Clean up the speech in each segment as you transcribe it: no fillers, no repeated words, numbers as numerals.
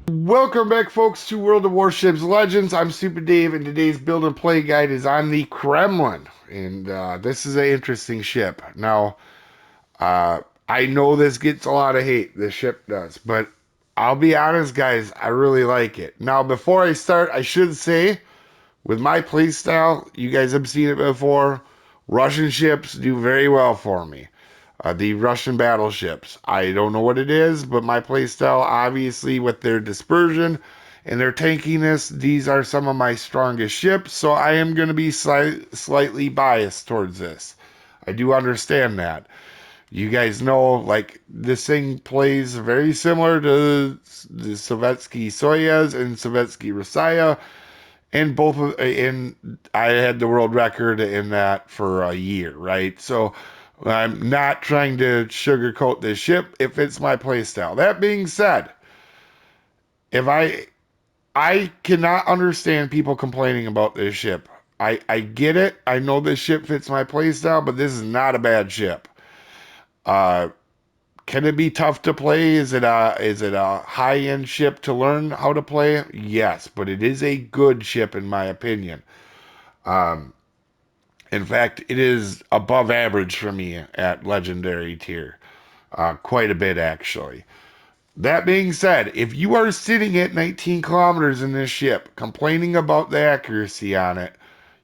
Welcome back, folks, to World of Warships Legends. I'm Soopa-Dave, and today's build and play guide is on the Kremlin. And this is an interesting ship. Now, I know this gets a lot of hate, this ship does, but I'll be honest, guys, I really like it. Now, before I start, I should say, with my playstyle, you guys have seen it before, Russian ships do very well for me. The Russian battleships. I don't know what it is, but my playstyle, obviously, with their dispersion and their tankiness, these are some of my strongest ships, so I am going to be slightly biased towards this. I do understand that. You guys know, like, this thing plays very similar to the Sovietsky Soyuz and Sovietsky Rusaya, and and I had the world record in that for a year, right? So I'm not trying to sugarcoat this ship. It fits my playstyle. That being said, if I cannot understand people complaining about this ship. I get it. I know this ship fits my playstyle, but this is not a bad ship. Uh, can it be tough to play? Is it a high end ship to learn how to play? Yes, but it is a good ship in my opinion. Um, in fact, it is above average for me at legendary tier. Quite a bit, actually. That being said, if you are sitting at 19 kilometers in this ship, complaining about the accuracy on it,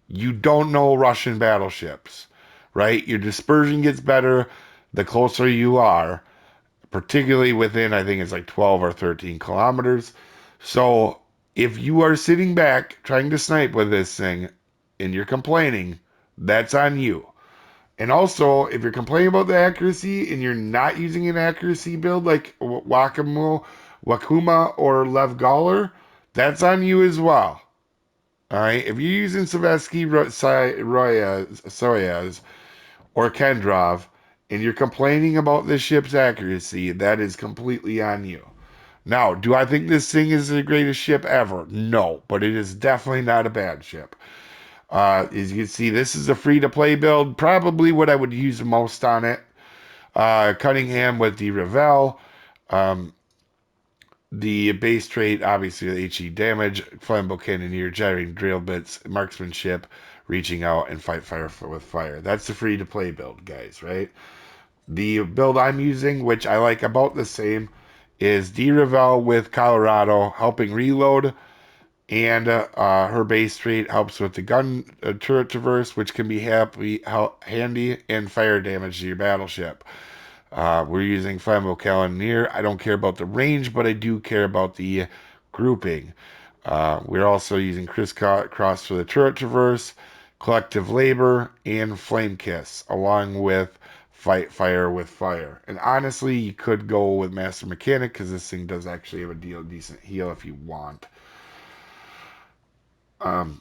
you don't know Russian battleships, right? Your dispersion gets better the closer you are, particularly within, I think it's like 12 or 13 kilometers. So if you are sitting back trying to snipe with this thing and you're complaining, that's on you. And also, if you're complaining about the accuracy and you're not using an accuracy build like Wakuma or Lev Gawler, that's on you as well. All right. If you're using Savetsky Soyuz or Kendrov and you're complaining about the ship's accuracy, that is completely on you. Now, do I think this thing is the greatest ship ever? No, but it is definitely not a bad ship. As you can see, this is a free-to-play build. Probably what I would use most on it. Cunningham with the Revel. Um, the base trait, obviously, the HE damage, flammable cannoneer, gyrating drill bits, marksmanship, reaching out, and fight fire with fire. That's the free-to-play build, guys, right? The build I'm using, which I like about the same, is D Revel with Colorado, helping reload, and her base trait helps with the gun turret traverse, which can be handy, and fire damage to your battleship. We're using Flammable Cannoneer. I don't care about the range, but I do care about the grouping. We're also using Crisscross for the turret traverse, Collective Labor, and Flame Kiss, along with Fight Fire with Fire. And honestly, you could go with Master Mechanic because this thing does actually have a decent heal if you want. Um,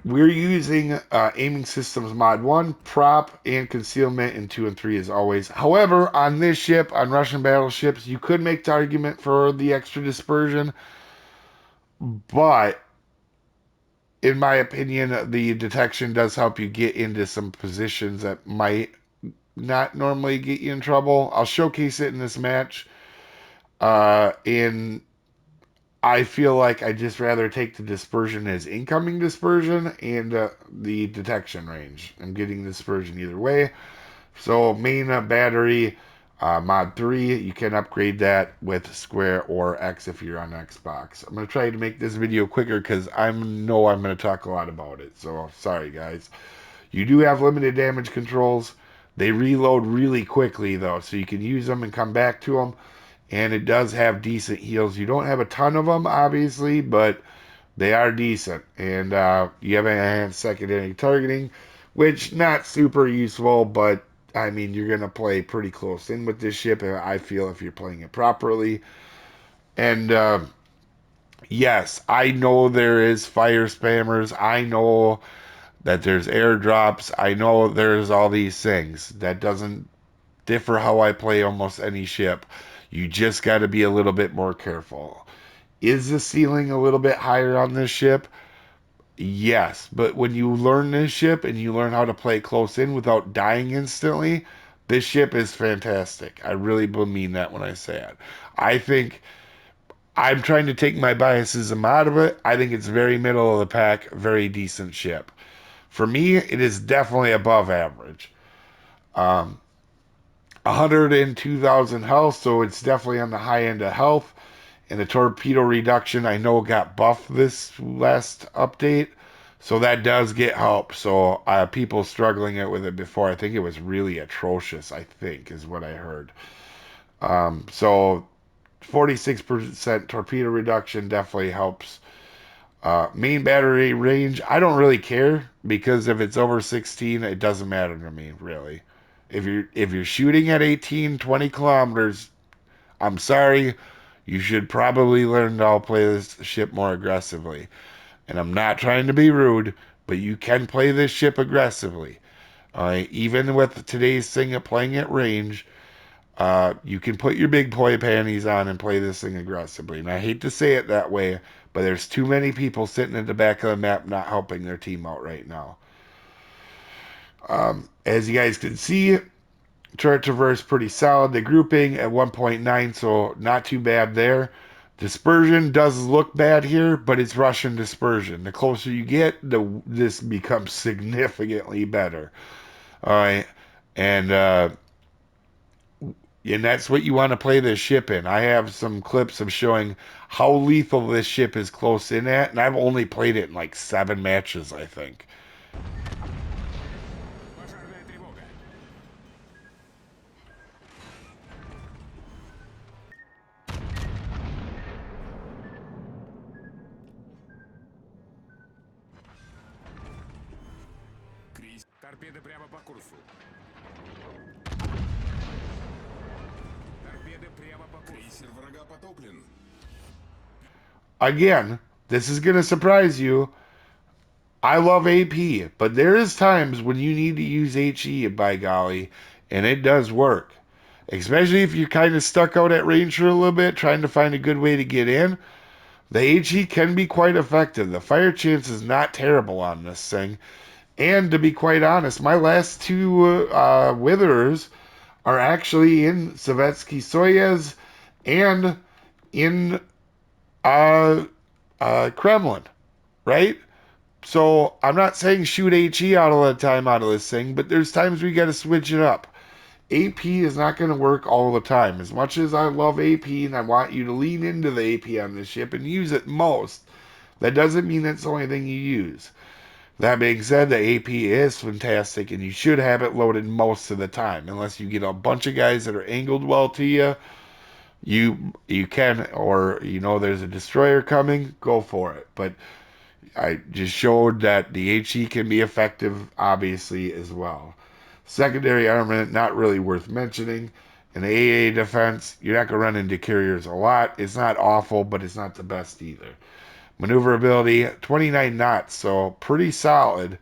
we're using Aiming Systems Mod 1, Prop, and Concealment in 2 and 3 as always. However, on this ship, on Russian battleships, you could make the argument for the extra dispersion, but in my opinion, the detection does help you get into some positions that might not normally get you in trouble. I'll showcase it in this match. In I feel like I just rather take the dispersion as incoming dispersion and the detection range. I'm getting dispersion either way. So main battery, mod 3, you can upgrade that with square or X if you're on Xbox. I'm going to try to make this video quicker because I'm going to talk a lot about it. So sorry guys. You do have limited damage controls. They reload really quickly though, so you can use them and come back to them, and it does have decent heals. You don't have a ton of them, obviously, but they are decent. And you have enhanced secondary targeting, which not super useful, but I mean you're gonna play pretty close in with this ship. I feel if you're playing it properly. And yes, I know there is fire spammers. I know that there's airdrops. I know there's all these things. That doesn't differ how I play almost any ship. You just got to be a little bit more careful. Is the ceiling a little bit higher on this ship? Yes, but when you learn this ship and you learn how to play close in without dying instantly, this ship is fantastic. I really mean that when I say it. I think I'm trying to take my biasism out of it. I think it's very middle of the pack, very decent ship. For me, it is definitely above average. 102,000 health, so it's definitely on the high end of health. And the torpedo reduction, I know, got buffed this last update, so that does get help. So people struggling it with it before, I think it was really atrocious. I think is what I heard. So 46% torpedo reduction definitely helps. Main battery range, I don't really care because if it's over 16, it doesn't matter to me really. If you're shooting at 18, 20 kilometers, I'm sorry, you should probably learn to play this ship more aggressively. And I'm not trying to be rude, but you can play this ship aggressively. Even with today's thing of playing at range, you can put your big boy panties on and play this thing aggressively. And I hate to say it that way, but there's too many people sitting at the back of the map not helping their team out right now. As you guys can see, chart traverse pretty solid. The grouping at 1.9, so not too bad there. Dispersion does look bad here, but it's Russian dispersion. The closer you get, this becomes significantly better. All right, and and that's what you want to play this ship in. I have some clips of showing how lethal this ship is close in at, and I've only played it in like 7 matches, I think. Торпеды прямо по курсу. Торпеды прямо по курсу. Крейсер врага потоплен. Again, this is going to surprise you. I love AP, but there is times when you need to use HE, by golly, and it does work. Especially if you're kind of stuck out at range for a little bit, trying to find a good way to get in. The HE can be quite effective. The fire chance is not terrible on this thing. And to be quite honest, my last two witherers are actually in Savetsky Soyuz and in uh, Kremlin, right? So I'm not saying shoot HE out all the time out of this thing, but there's times we got to switch it up. AP is not going to work all the time. As much as I love AP and I want you to lean into the AP on this ship and use it most, that doesn't mean that's the only thing you use. That being said, the AP is fantastic and you should have it loaded most of the time. Unless you get a bunch of guys that are angled well to you, you can, or you know there's a destroyer coming, go for it. But I just showed that the HE can be effective, obviously, as well. Secondary armament, not really worth mentioning. In the AA defense, you're not going to run into carriers a lot. It's not awful, but it's not the best either. Maneuverability, 29 knots, so pretty solid.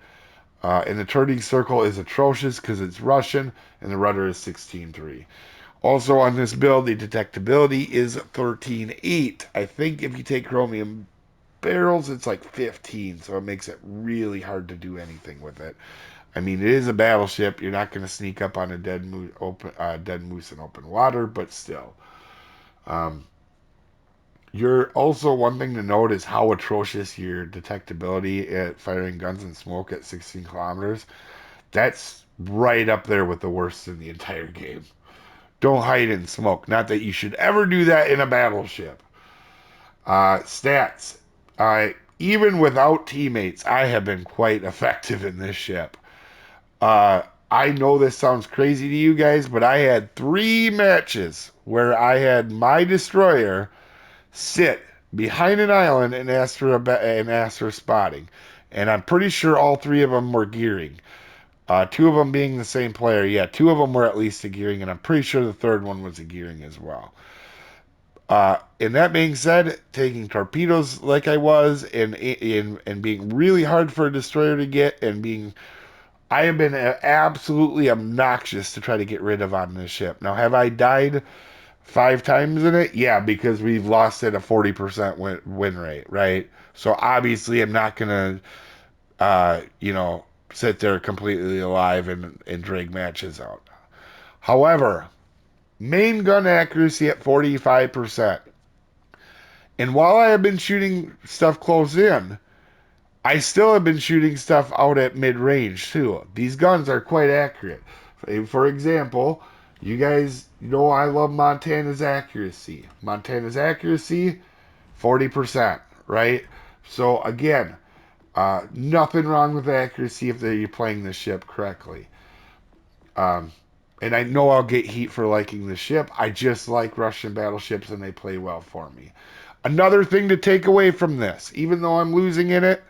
And the turning circle is atrocious because it's Russian, and the rudder is 16.3. Also on this build, the detectability is 13.8. I think if you take chromium barrels, it's like 15, so it makes it really hard to do anything with it. I mean, it is a battleship. You're not going to sneak up on a dead moose in open water, but still. Um, you're also one thing to note is how atrocious your detectability at firing guns and smoke at 16 kilometers. That's right up there with the worst in the entire game. Don't hide in smoke. Not that you should ever do that in a battleship. Stats. Even without teammates, I have been quite effective in this ship. I know this sounds crazy to you guys, but I had 3 matches where I had my destroyer sit behind an island and ask for spotting, and I'm pretty sure all 3 of them were gearing. 2 of them being the same player. Yeah, 2 of them were at least a gearing, and I'm pretty sure the third one was a gearing as well. And that being said, taking torpedoes like I was, and being really hard for a destroyer to get, and I have been absolutely obnoxious to try to get rid of on this ship. Now, have I died 5 times in it? Yeah, because we've lost at a 40% win rate, right? So obviously, I'm not gonna, sit there completely alive and drag matches out. However, main gun accuracy at 45%. And while I have been shooting stuff close in, I still have been shooting stuff out at mid range too. These guns are quite accurate. For example, you guys know I love Montana's accuracy. Montana's accuracy, 40%, right? So again, nothing wrong with accuracy if you're playing the ship correctly. Um, and I know I'll get heat for liking the ship. I just like Russian battleships and they play well for me. Another thing to take away from this, even though I'm losing in it,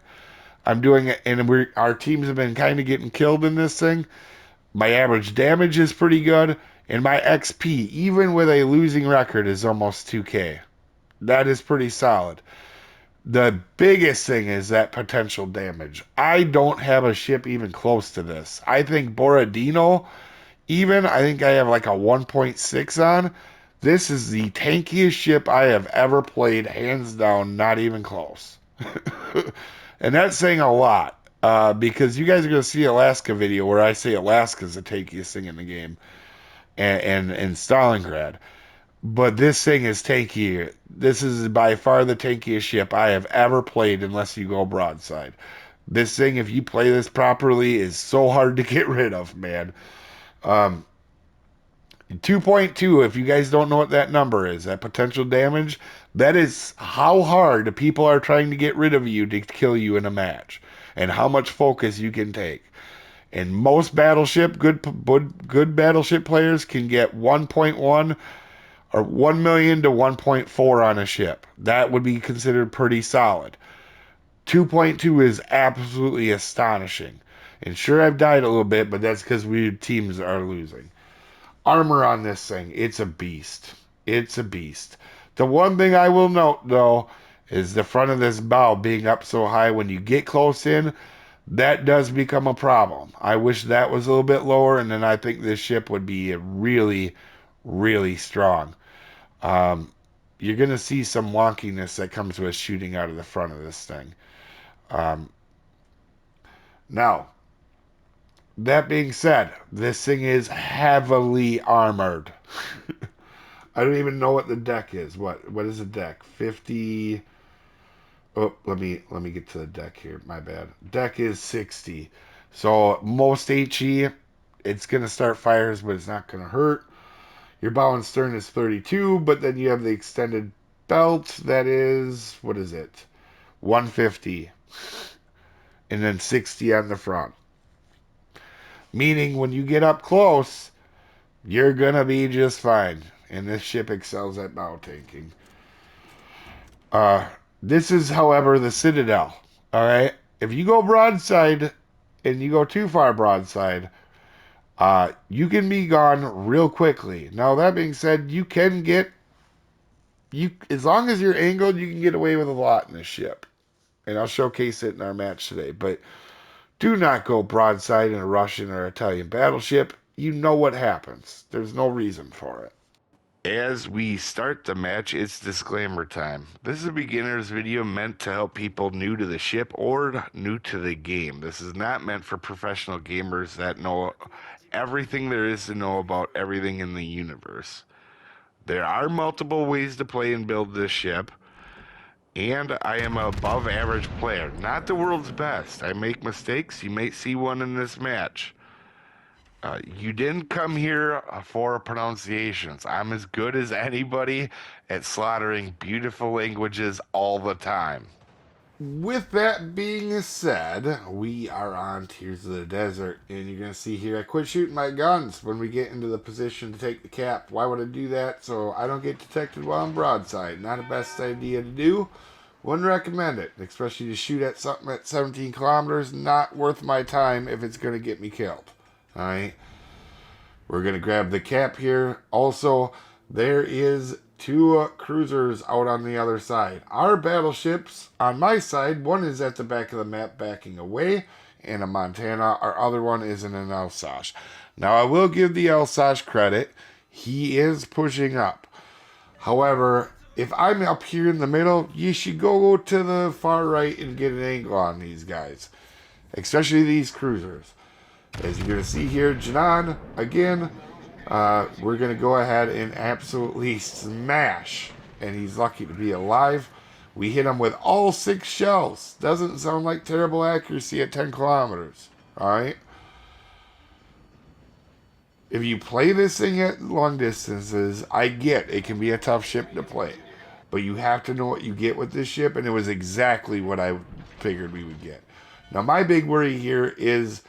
I'm doing it, and our teams have been kind of getting killed in this thing. My average damage is pretty good, and my XP, even with a losing record, is almost 2K. That is pretty solid. The biggest thing is that potential damage. I don't have a ship even close to this. I think Borodino, I think I have like a 1.6 on. This is the tankiest ship I have ever played, hands down, not even close. And that's saying a lot, because you guys are going to see Alaska video where I say Alaska's the tankiest thing in the game, and Stalingrad. But this thing is tanky. This is by far the tankiest ship I have ever played, unless you go broadside. This thing, if you play this properly, is so hard to get rid of, man. Um, 2.2, if you guys don't know what that number is, that potential damage, that is how hard people are trying to get rid of you to kill you in a match, and how much focus you can take. And most good battleship players can get 1.1 or 1 million to 1.4 on a ship. That would be considered pretty solid. 2.2 is absolutely astonishing. And sure, I've died a little bit, but that's because we teams are losing. Armor on this thing, it's a beast. It's a beast. The one thing I will note, though, is the front of this bow being up so high. When you get close in, that does become a problem. I wish that was a little bit lower, and then I think this ship would be really, really strong. Um, you're going to see some wonkiness that comes with shooting out of the front of this thing. Um, Now, that being said, this thing is heavily armored. I don't even know what the deck is. What is the deck? 50. Oh, let me get to the deck here. My bad. Deck is 60. So most HE, it's gonna start fires, but it's not gonna hurt. Your bow and stern is 32, but then you have the extended belt that is, what is it? 150. And then 60 on the front. Meaning when you get up close, you're gonna be just fine. And this ship excels at bow tanking. This is, however, the Citadel. Alright? If you go broadside and you go too far broadside, you can be gone real quickly. Now that being said, you can get as long as you're angled, you can get away with a lot in this ship. And I'll showcase it in our match today. But do not go broadside in a Russian or Italian battleship. You know what happens. There's no reason for it. As we start the match, it's disclaimer time. This is a beginner's video meant to help people new to the ship or new to the game. This is not meant for professional gamers that know everything there is to know about everything in the universe. There are multiple ways to play and build this ship, and I am an above average player, not the world's best. I make mistakes. You may see one in this match. You didn't come here for pronunciations. I'm as good as anybody at slaughtering beautiful languages all the time. With that being said, we are on Tears of the Desert, and you're going to see here I quit shooting my guns when we get into the position to take the cap. Why would I do that? So I don't get detected while I'm broadside. Not a best idea to do. Wouldn't recommend it, especially to shoot at something at 17 kilometers. Not worth my time if it's going to get me killed. Alright, we're going to grab the cap here. Also, there is two cruisers out on the other side. Our battleships, on my side, one is at the back of the map backing away, in a Montana. Our other one is in an Alsace. Now, I will give the Alsace credit. He is pushing up. However, if I'm up here in the middle, you should go to the far right and get an angle on these guys. Especially these cruisers. As you're going to see here, Janan, again, we're going to go ahead and absolutely smash. And he's lucky to be alive. We hit him with all 6 shells. Doesn't sound like terrible accuracy at 10 kilometers. Alright? If you play this thing at long distances, I get it can be a tough ship to play. But you have to know what you get with this ship, and it was exactly what I figured we would get. Now, my big worry here is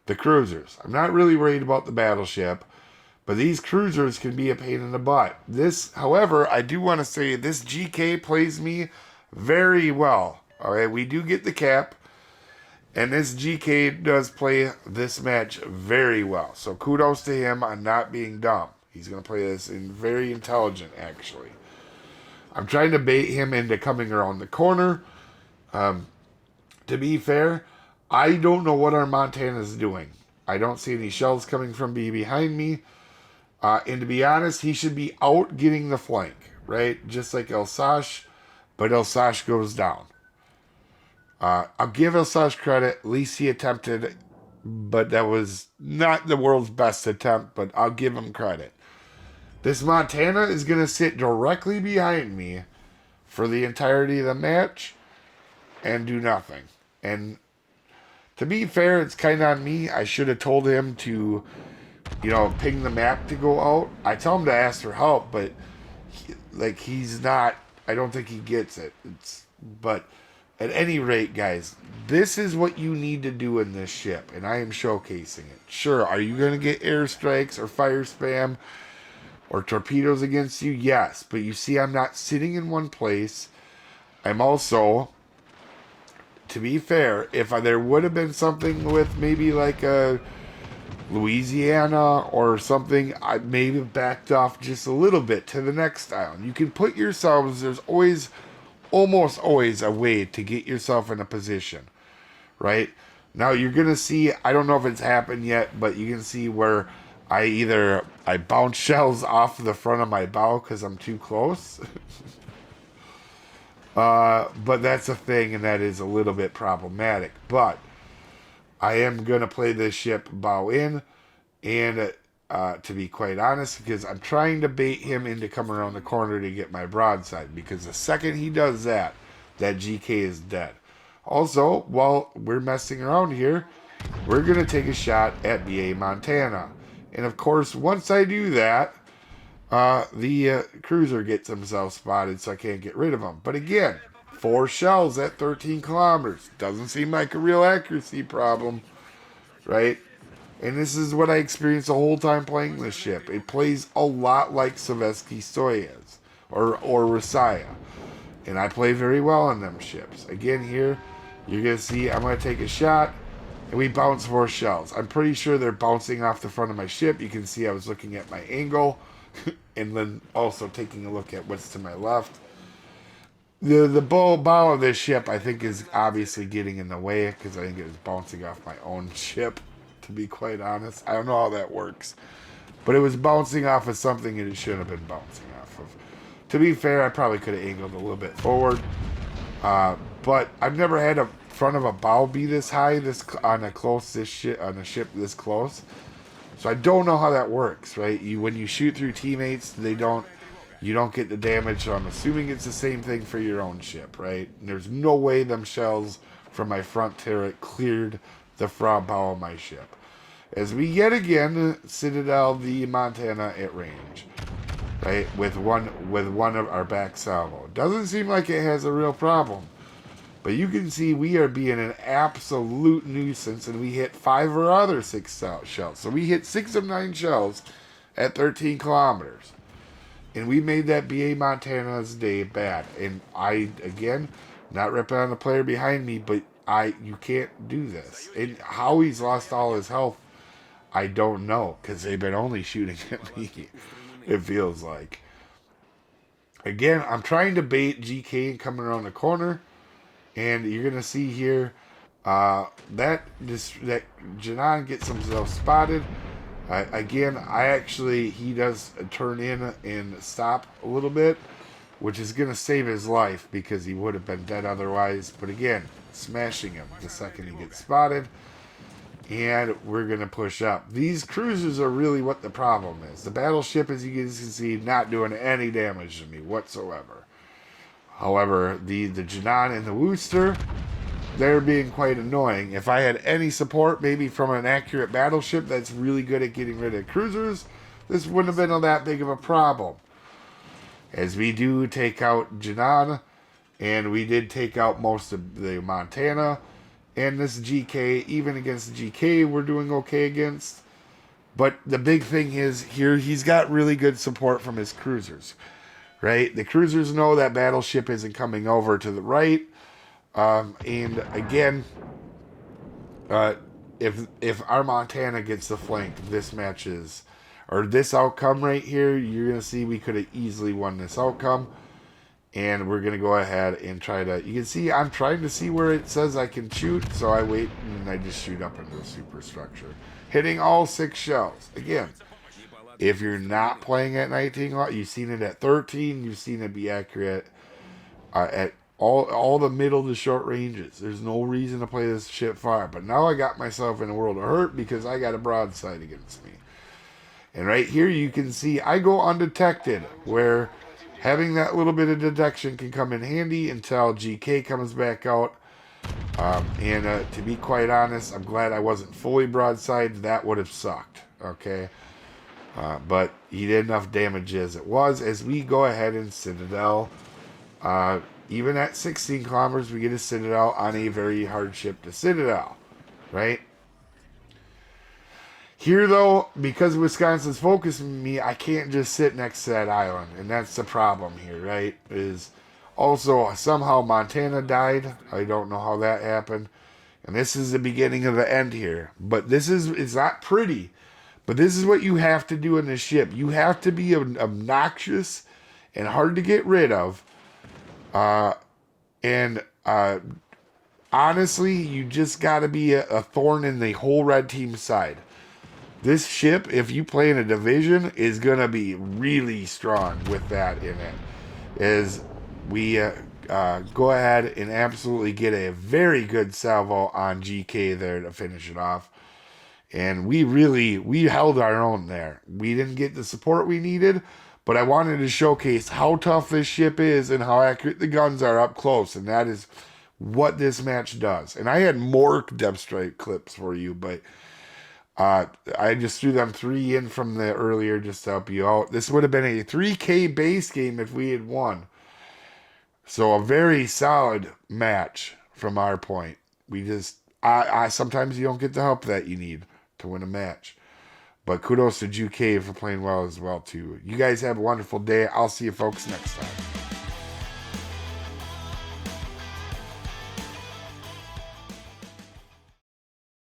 the cruisers. I'm not really worried about the battleship, but these cruisers can be a pain in the butt. This, however, I do want to say this GK plays me very well. Alright, we do get the cap, and this GK does play this match very well. So kudos to him on not being dumb. He's going to play this in very intelligent, actually. I'm trying to bait him into coming around the corner. To be fair, I don't know what our Montana's doing. I don't see any shells coming from behind me. And to be honest, he should be out getting the flank, right? Just like El Sash, but El Sash goes down. I'll give El Sash credit. At least he attempted, but that was not the world's best attempt, but I'll give him credit. This Montana is going to sit directly behind me for the entirety of the match and do nothing. And to be fair, it's kind of on me. I should have told him to, ping the map to go out. I tell him to ask for help, but he's not. I don't think he gets it. But at any rate, guys, this is what you need to do in this ship, and I am showcasing it. Sure, are you going to get airstrikes or fire spam or torpedoes against you? Yes, but you see I'm not sitting in one place. I'm also, to be fair, if there would have been something with maybe like a Louisiana or something, I maybe backed off just a little bit to the next island. You can put yourselves, there's almost always a way to get yourself in a position, right? Now you're going to see, I don't know if it's happened yet, but you can see where I bounce shells off the front of my bow because I'm too close. But that's a thing, and that is a little bit problematic. But I am going to play this ship bow in, and to be quite honest, because I'm trying to bait him into coming around the corner to get my broadside, because the second he does that, that GK is dead. Also, while we're messing around here, we're going to take a shot at BA Montana. And of course, once I do that, the cruiser gets himself spotted, so I can't get rid of him. But again, 4 shells at 13 kilometers. Doesn't seem like a real accuracy problem, right? And this is what I experienced the whole time playing this ship. It plays a lot like Sovietsky Soyuz or Rossiya. And I play very well on them ships. Again, here, you're going to see I'm going to take a shot, and we bounce 4 shells. I'm pretty sure they're bouncing off the front of my ship. You can see I was looking at my angle, and then also taking a look at what's to my left. The bow of this ship, I think, is obviously getting in the way, because I think it was bouncing off my own ship, to be quite honest. I don't know how that works. But it was bouncing off of something it shouldn't have been bouncing off of. To be fair, I probably could have angled a little bit forward. But I've never had a front of a bow be this high on a ship this close. So I don't know how that works, right? When you shoot through teammates, you don't get the damage. So I'm assuming it's the same thing for your own ship, right? And there's no way them shells from my front turret cleared the front bow of my ship. As we yet again Citadel the Montana at range, right? With one of our back salvo. Doesn't seem like it has a real problem. But you can see we are being an absolute nuisance, and we hit 5 of our other 6 shells. So we hit 6 of 9 shells at 13 kilometers. And we made that BA Montana's day bad. And I, again, not ripping on the player behind me, but you can't do this. And how he's lost all his health, I don't know, because they've been only shooting at me, it feels like. Again, I'm trying to bait GK and coming around the corner. And you're going to see here that Janan gets himself spotted. Again, he does turn in and stop a little bit, which is going to save his life because he would have been dead otherwise. But again, smashing him the second he gets spotted. And we're going to push up. These cruisers are really what the problem is. The battleship, as you can see, not doing any damage to me whatsoever. However, the Janan and the Wooster, they're being quite annoying. If I had any support, maybe from an accurate battleship that's really good at getting rid of cruisers, this wouldn't have been that big of a problem. As we do take out Janan, and we did take out most of the Montana, and this GK, even against the GK, we're doing okay against. But the big thing is here, he's got really good support from his cruisers, right? The cruisers know that battleship isn't coming over to the right. And again, if our Montana gets the flank, this matches, or this outcome right here, you're going to see we could have easily won this outcome. And we're going to go ahead and try to, you can see I'm trying to see where it says I can shoot, so I wait and I just shoot up into the superstructure. Hitting all 6 shells. Again, if you're not playing at 19, you've seen it at 13, you've seen it be accurate at all the middle to short ranges. There's no reason to play this shit far. But now I got myself in a world of hurt because I got a broadside against me. And right here you can see I go undetected, where having that little bit of detection can come in handy until GK comes back out. To be quite honest, I'm glad I wasn't fully broadside. That would have sucked. Okay. But he did enough damage as it was. As we go ahead and Citadel, even at 16 kilometers, we get a Citadel on a very hard ship to Citadel. Right? Here, though, because Wisconsin's focusing me, I can't just sit next to that island. And that's the problem here, right? Is also somehow Montana died. I don't know how that happened. And this is the beginning of the end here. But it's not pretty. But this is what you have to do in this ship. You have to be obnoxious and hard to get rid of. Honestly, you just got to be a thorn in the whole red team side. This ship, if you play in a division, is going to be really strong with that in it. As we go ahead and absolutely get a very good salvo on GK there to finish it off. And we held our own there. We didn't get the support we needed, but I wanted to showcase how tough this ship is and how accurate the guns are up close. And that is what this match does. And I had more depth strike clips for you, but I just threw them 3 in from the earlier just to help you out. This would have been a 3K base game if we had won. So a very solid match from our point. I sometimes you don't get the help that you need to win a match. But kudos to GK for playing well as well too. You guys have a wonderful day. I'll see you folks next time.